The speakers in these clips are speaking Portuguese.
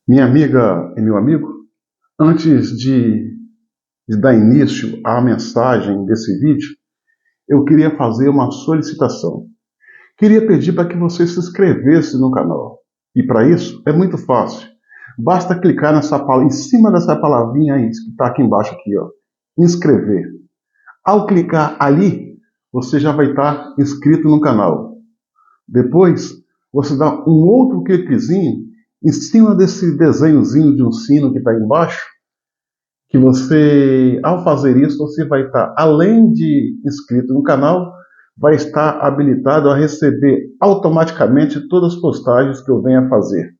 Minha amiga e meu amigo, antes de dar início à mensagem desse vídeo, eu queria fazer uma solicitação. Queria pedir para que você se inscrevesse no canal. E para isso é muito fácil. Basta clicar em cima dessa palavrinha aí, que está aqui embaixo, aqui, ó, inscrever. Ao clicar ali, você já vai estar inscrito no canal. Depois, você dá um outro cliquezinho em cima desse desenhozinho de um sino que está embaixo, que você, ao fazer isso, você vai estar, além de inscrito no canal, vai estar habilitado a receber automaticamente todas as postagens que eu venha a fazer.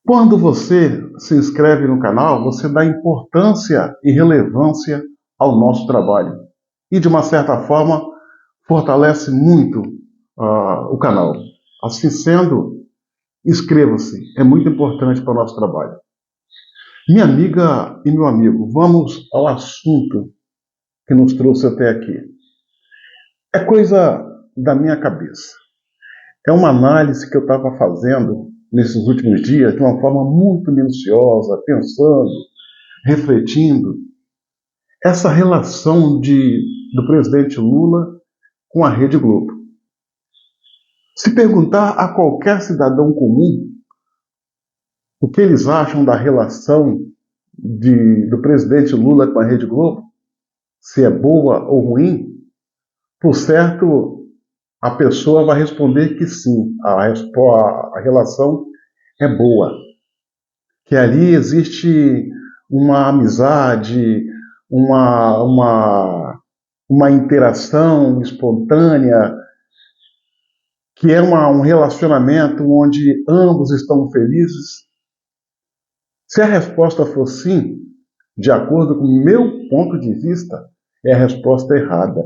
Quando você se inscreve no canal, você dá importância e relevância ao nosso trabalho. E, de uma certa forma, fortalece muito o canal. Assim sendo, inscreva-se. É muito importante para o nosso trabalho. Minha amiga e meu amigo, vamos ao assunto que nos trouxe até aqui. É coisa da minha cabeça. É uma análise que eu estava fazendo nesses últimos dias de uma forma muito minuciosa, pensando, refletindo. Essa relação do presidente Lula com a Rede Globo. Se perguntar a qualquer cidadão comum o que eles acham da relação do presidente Lula com a Rede Globo, se é boa ou ruim, por certo, a pessoa vai responder que sim, a relação é boa. Que ali existe uma amizade, uma interação espontânea, que é um relacionamento onde ambos estão felizes. Se a resposta for sim, de acordo com o meu ponto de vista, é a resposta errada.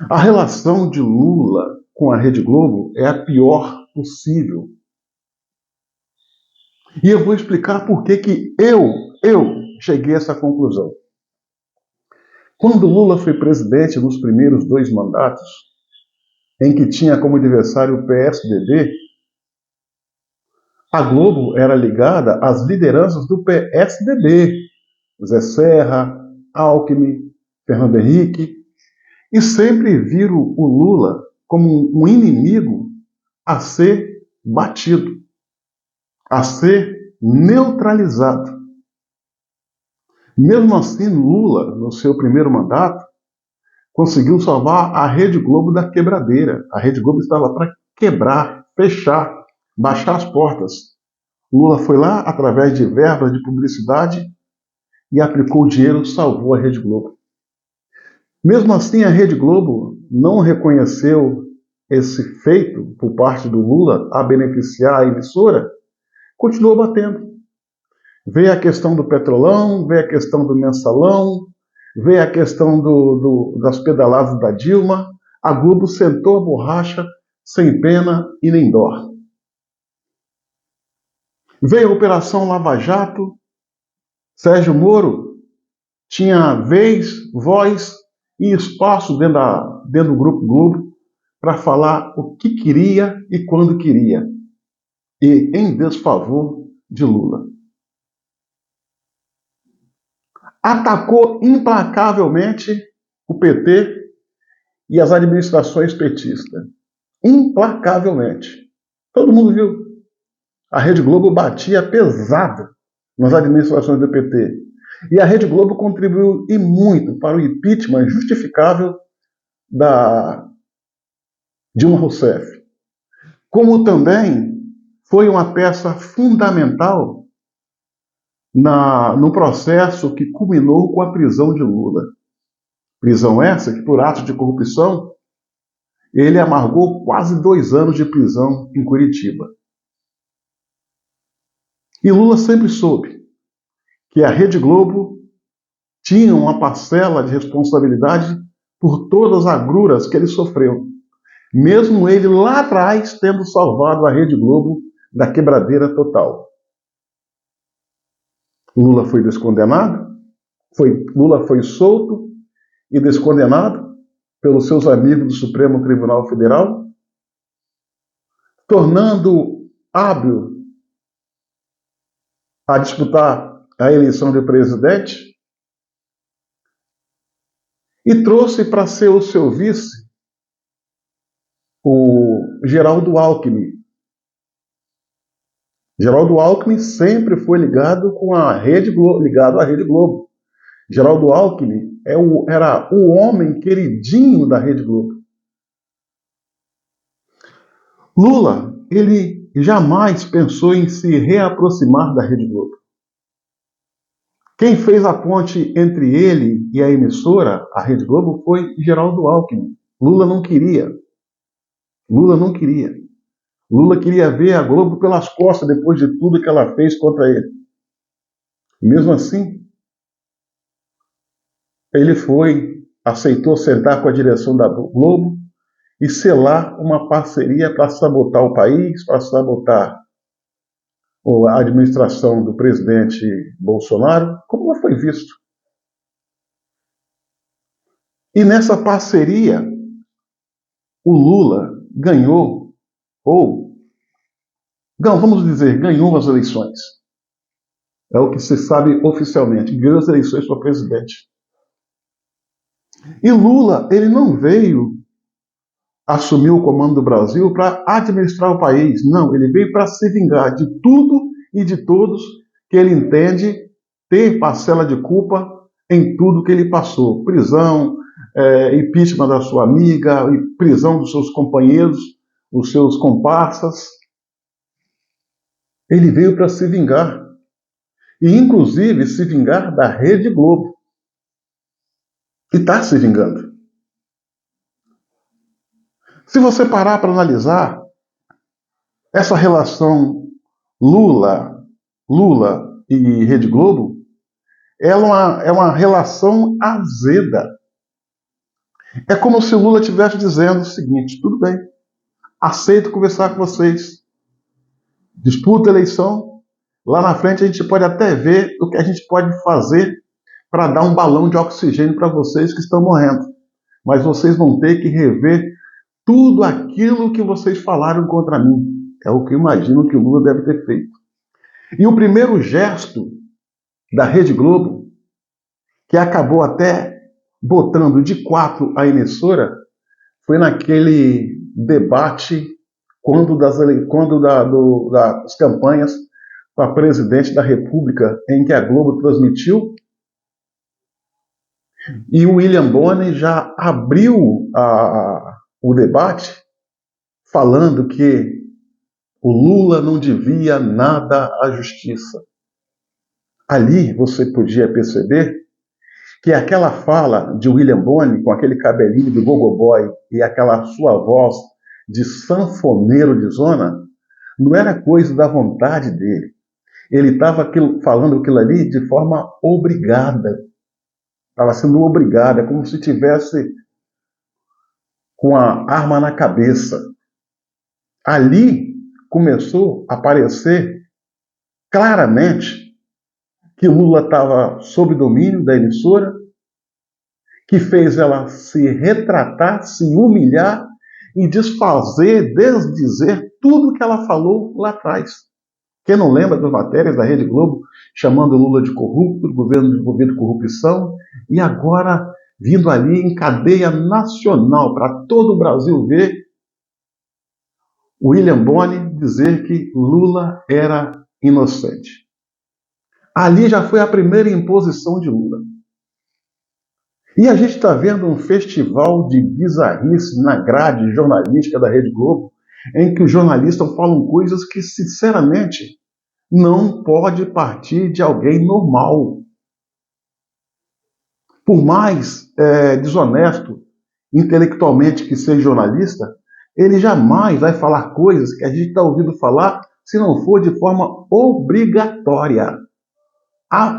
A relação de Lula com a Rede Globo é a pior possível. E eu vou explicar por que eu cheguei a essa conclusão. Quando Lula foi presidente nos primeiros 2 mandatos, em que tinha como adversário o PSDB, a Globo era ligada às lideranças do PSDB, Zé Serra, Alckmin, Fernando Henrique, e sempre viram o Lula como um inimigo a ser batido, a ser neutralizado. Mesmo assim, Lula, no seu primeiro mandato, conseguiu salvar a Rede Globo da quebradeira. A Rede Globo estava para quebrar, fechar, baixar as portas. Lula foi lá, através de verbas de publicidade, e aplicou o dinheiro, salvou a Rede Globo. Mesmo assim, a Rede Globo não reconheceu esse feito por parte do Lula a beneficiar a emissora, continuou batendo. Veio a questão do Petrolão, veio a questão do Mensalão, veio a questão das pedaladas da Dilma. A Globo sentou a borracha sem pena e nem dó. Veio a Operação Lava Jato. Sérgio Moro tinha vez, voz e espaço dentro do Grupo Globo para falar o que queria e quando queria, e em desfavor de Lula. Atacou implacavelmente o PT e as administrações petistas. Implacavelmente. Todo mundo viu. A Rede Globo batia pesado nas administrações do PT. E a Rede Globo contribuiu e muito para o impeachment justificável da Dilma Rousseff. Como também foi uma peça fundamental no processo que culminou com a prisão de Lula. Prisão essa que, por atos de corrupção, ele amargou quase 2 anos de prisão em Curitiba. E Lula sempre soube que a Rede Globo tinha uma parcela de responsabilidade por todas as agruras que ele sofreu, mesmo ele lá atrás tendo salvado a Rede Globo da quebradeira total. Lula foi descondenado, Lula foi solto e descondenado pelos seus amigos do Supremo Tribunal Federal, tornando hábil a disputar a eleição de presidente e trouxe para ser o seu vice o Geraldo Alckmin. Geraldo Alckmin sempre foi ligado com a Rede Globo, ligado à Rede Globo. Geraldo Alckmin era o homem queridinho da Rede Globo. Lula, ele jamais pensou em se reaproximar da Rede Globo. Quem fez a ponte entre ele e a emissora, a Rede Globo, foi Geraldo Alckmin. Lula não queria. Lula não queria. Lula queria ver a Globo pelas costas depois de tudo que ela fez contra ele. Mesmo assim, ele aceitou sentar com a direção da Globo e selar uma parceria para sabotar o país, para sabotar a administração do presidente Bolsonaro, como não foi visto. E nessa parceria, o Lula ganhou, vamos dizer, ganhou as eleições. É o que se sabe oficialmente, ganhou as eleições para presidente. E Lula, ele não veio assumir o comando do Brasil para administrar o país. Não, ele veio para se vingar de tudo e de todos que ele entende ter parcela de culpa em tudo que ele passou. Prisão, impeachment da sua amiga, prisão dos seus companheiros, os seus comparsas. Ele veio para se vingar. E, inclusive, se vingar da Rede Globo. E está se vingando. Se você parar para analisar essa relação Lula e Rede Globo, ela é uma relação azeda. É como se Lula estivesse dizendo o seguinte: tudo bem, aceito conversar com vocês, disputa a eleição, lá na frente a gente pode até ver o que a gente pode fazer para dar um balão de oxigênio para vocês que estão morrendo. Mas vocês vão ter que rever tudo aquilo que vocês falaram contra mim. É o que eu imagino que o Lula deve ter feito. E o primeiro gesto da Rede Globo, que acabou até botando de 4 a emissora, foi naquele debate quando das campanhas para presidente da República, em que a Globo transmitiu, e o William Bonner já abriu o debate falando que o Lula não devia nada à justiça. Ali você podia perceber que aquela fala de William Bonner, com aquele cabelinho de gogoboy e aquela sua voz de sanfoneiro de zona, não era coisa da vontade dele. Ele estava falando aquilo ali de forma obrigada. Estava sendo obrigado, é como se tivesse com a arma na cabeça. Ali começou a aparecer claramente que Lula estava sob domínio da emissora, que fez ela se retratar, se humilhar e desfazer, desdizer tudo que ela falou lá atrás. Quem não lembra das matérias da Rede Globo chamando Lula de corrupto, do governo envolvido em corrupção, e agora vindo ali em cadeia nacional para todo o Brasil ver William Bonner dizer que Lula era inocente. Ali já foi a primeira imposição de Lula. E a gente está vendo um festival de bizarrice na grade jornalística da Rede Globo, em que os jornalistas falam coisas que, sinceramente, não pode partir de alguém normal. Por mais desonesto intelectualmente que seja jornalista, ele jamais vai falar coisas que a gente está ouvindo falar se não for de forma obrigatória,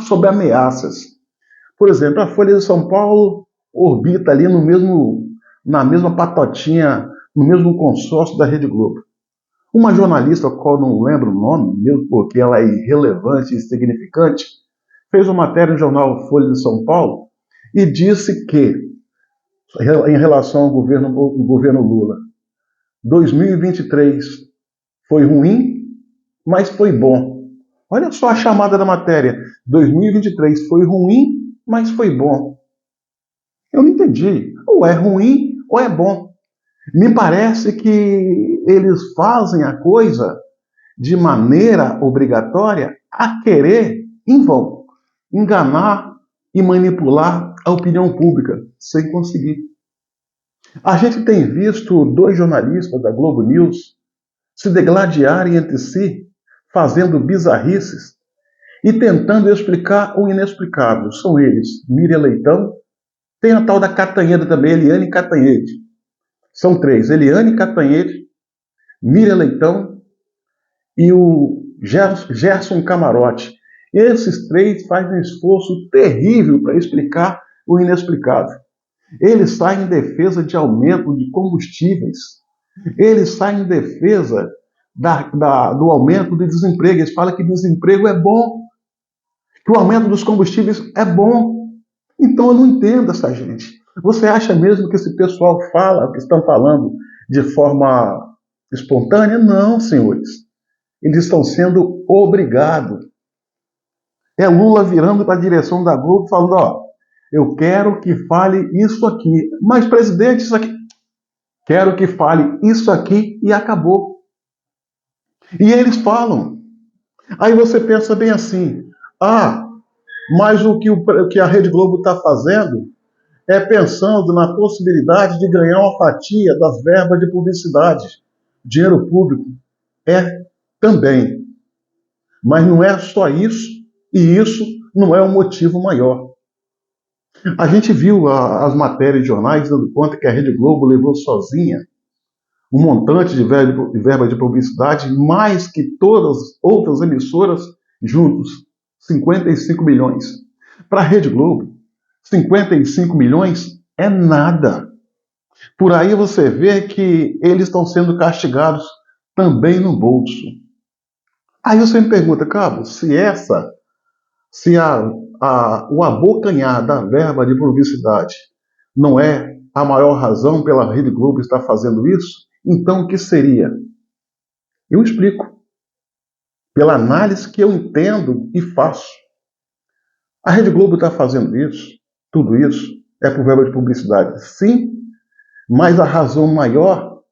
sob ameaças. Por exemplo, a Folha de São Paulo orbita ali na mesma patotinha, no mesmo consórcio da Rede Globo. Uma jornalista, qual não lembro o nome, mesmo porque ela é irrelevante e insignificante, fez uma matéria no jornal Folha de São Paulo e disse que, em relação ao governo Lula, 2023 foi ruim mas foi bom. Olha só a chamada da matéria. 2023 foi ruim, mas foi bom. Eu não entendi. Ou é ruim ou é bom. Me parece que eles fazem a coisa de maneira obrigatória a querer, em vão, enganar e manipular a opinião pública, sem conseguir. A gente tem visto dois jornalistas da Globo News se degladiarem entre si, fazendo bizarrices e tentando explicar o inexplicável. São eles, Miriam Leitão, tem a tal da Catanheda também, Eliane Catanhede. São três, Eliane Catanhede, Miriam Leitão e o Gerson Camarote. Esses três fazem um esforço terrível para explicar o inexplicável. Eles saem em defesa de aumento de combustíveis. Eles saem em defesa do aumento de desemprego. Eles falam que desemprego é bom, que o aumento dos combustíveis é bom. Então eu não entendo essa gente. Você acha mesmo que esse pessoal fala, que estão falando de forma espontânea? Não, senhores. Eles estão sendo obrigados. É Lula virando para a direção da Globo falando, ó, eu quero que fale isso aqui. Mas, presidente, isso aqui... Quero que fale isso aqui e acabou. E eles falam. Aí você pensa bem assim, mas o que a Rede Globo está fazendo é pensando na possibilidade de ganhar uma fatia das verbas de publicidade, dinheiro público. É também. Mas não é só isso, e isso não é o motivo maior. A gente viu as matérias de jornais dando conta que a Rede Globo levou sozinha um montante de verba de publicidade mais que todas as outras emissoras juntos, 55 milhões. Para a Rede Globo, 55 milhões é nada. Por aí você vê que eles estão sendo castigados também no bolso. Aí você me pergunta, Cabo, o abocanhar da verba de publicidade não é a maior razão pela Rede Globo estar fazendo isso, então o que seria? Eu explico. Pela análise que eu entendo e faço. A Rede Globo está fazendo isso, tudo isso, é por verba de publicidade. Sim, mas a razão maior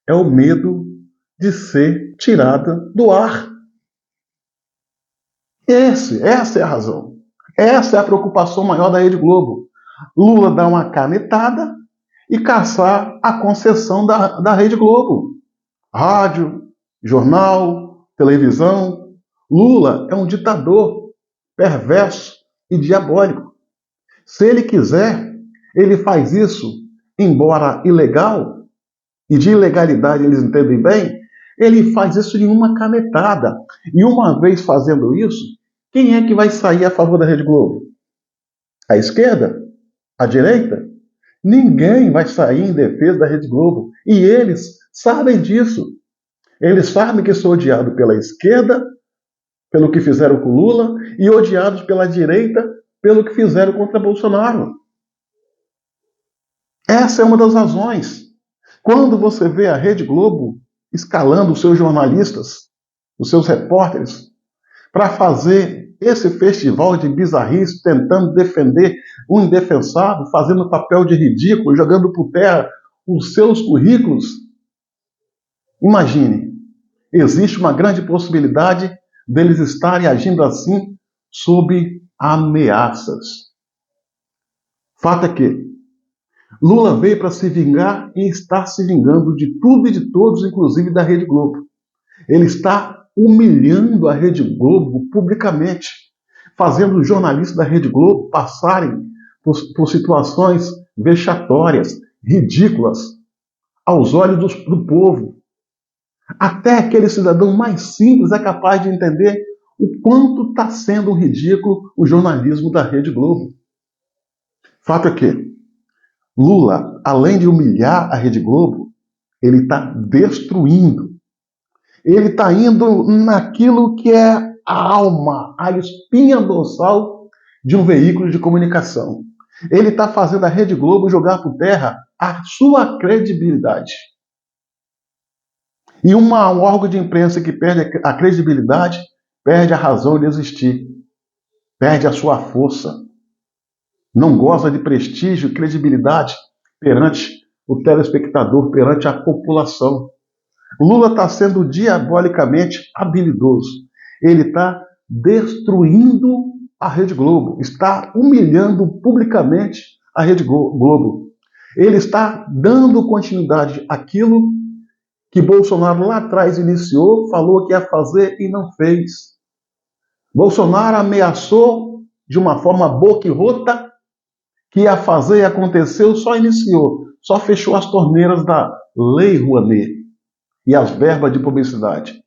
é o medo de ser tirada do ar. Essa é a razão. Essa é a preocupação maior da Rede Globo. Lula dá uma canetada e caçar a concessão da Rede Globo. Rádio, jornal, televisão. Lula é um ditador perverso e diabólico. Se ele quiser, ele faz isso, embora ilegal, e de ilegalidade eles entendem bem, ele faz isso em uma canetada. E uma vez fazendo isso, quem é que vai sair a favor da Rede Globo? A esquerda? A direita? Ninguém vai sair em defesa da Rede Globo. E eles sabem disso. Eles sabem que sou odiado pela esquerda, pelo que fizeram com Lula, e odiados pela direita, pelo que fizeram contra Bolsonaro. Essa é uma das razões. Quando você vê a Rede Globo escalando os seus jornalistas, os seus repórteres, para fazer esse festival de bizarrice, tentando defender o indefensável, fazendo papel de ridículo, jogando por terra os seus currículos, imagine, existe uma grande possibilidade deles estarem agindo assim sob ameaças. Fato é que Lula veio para se vingar e está se vingando de tudo e de todos, inclusive da Rede Globo. Ele está humilhando a Rede Globo publicamente, fazendo os jornalistas da Rede Globo passarem por situações vexatórias, ridículas, aos olhos do povo. Até aquele cidadão mais simples é capaz de entender o quanto está sendo ridículo o jornalismo da Rede Globo. Fato é que Lula, além de humilhar a Rede Globo, ele está destruindo. Ele está indo naquilo que é a alma, a espinha dorsal de um veículo de comunicação. Ele está fazendo a Rede Globo jogar por terra a sua credibilidade. E um órgão de imprensa que perde a credibilidade, perde a razão de existir, perde a sua força, não goza de prestígio e credibilidade perante o telespectador, perante a população. Lula está sendo diabolicamente habilidoso. Ele está destruindo a Rede Globo, está humilhando publicamente a Rede Globo. Ele está dando continuidade àquilo que Bolsonaro lá atrás iniciou, falou que ia fazer e não fez. Bolsonaro ameaçou de uma forma boquirrota que ia fazer e aconteceu, só iniciou, só fechou as torneiras da Lei Rouanet e as verbas de publicidade.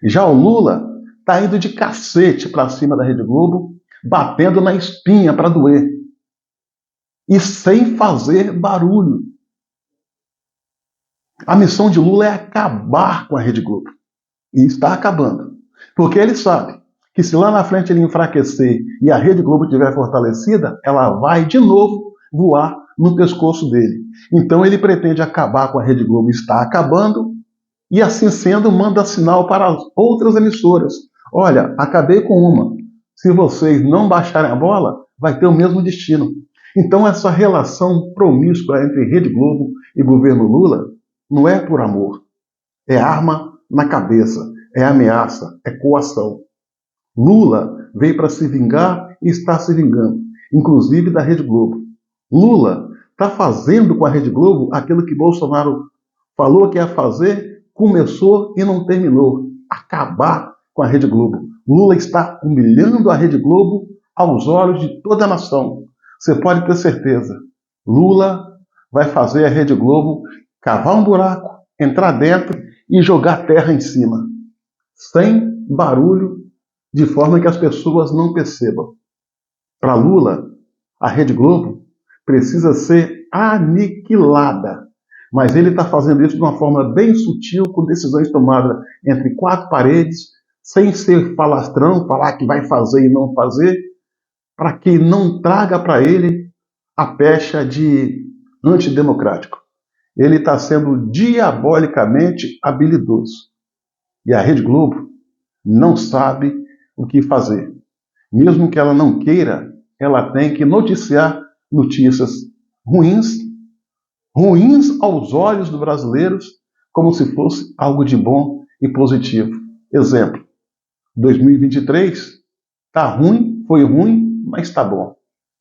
Já o Lula está indo de cacete para cima da Rede Globo, batendo na espinha para doer. E sem fazer barulho. A missão de Lula é acabar com a Rede Globo. E está acabando. Porque ele sabe que se lá na frente ele enfraquecer e a Rede Globo estiver fortalecida, ela vai de novo voar no pescoço dele. Então ele pretende acabar com a Rede Globo, está acabando, e assim sendo, manda sinal para as outras emissoras. Olha, acabei com uma. Se vocês não baixarem a bola, vai ter o mesmo destino. Então essa relação promíscua entre Rede Globo e governo Lula não é por amor. É arma na cabeça, é ameaça, é coação. Lula veio para se vingar e está se vingando, inclusive da Rede Globo. Lula está fazendo com a Rede Globo aquilo que Bolsonaro falou que ia fazer, começou e não terminou. Acabar com a Rede Globo. Lula está humilhando a Rede Globo aos olhos de toda a nação. Você pode ter certeza. Lula vai fazer a Rede Globo cavar um buraco, entrar dentro e jogar terra em cima. Sem barulho, de forma que as pessoas não percebam. Para Lula, a Rede Globo precisa ser aniquilada. Mas ele está fazendo isso de uma forma bem sutil, com decisões tomadas entre quatro paredes, sem ser falastrão, falar que vai fazer e não fazer, para que não traga para ele a pecha de antidemocrático. Ele está sendo diabolicamente habilidoso. E a Rede Globo não sabe o que fazer. Mesmo que ela não queira, ela tem que noticiar notícias ruins aos olhos dos brasileiros, como se fosse algo de bom e positivo. Exemplo, 2023 está ruim, foi ruim, mas está bom.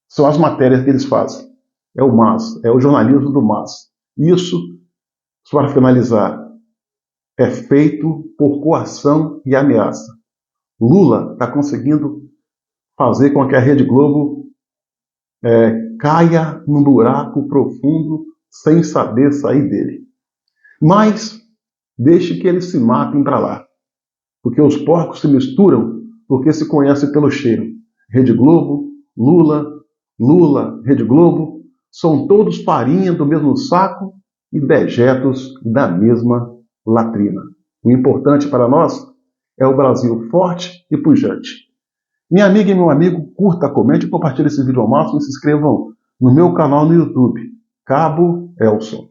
São as matérias que eles fazem. É o MAS, é o jornalismo do MAS. Isso, para finalizar, é feito por coação e ameaça. Lula está conseguindo fazer com que a Rede Globo caia num buraco profundo sem saber sair dele. Mas deixe que eles se matem para lá. Porque os porcos se misturam porque se conhecem pelo cheiro. Rede Globo, Lula, Lula, Rede Globo, são todos farinha do mesmo saco e dejetos da mesma latrina. O importante para nós é o Brasil forte e pujante. Minha amiga e meu amigo, curta, comente e compartilhe esse vídeo ao máximo e se inscrevam no meu canal no YouTube, Cabo Elson.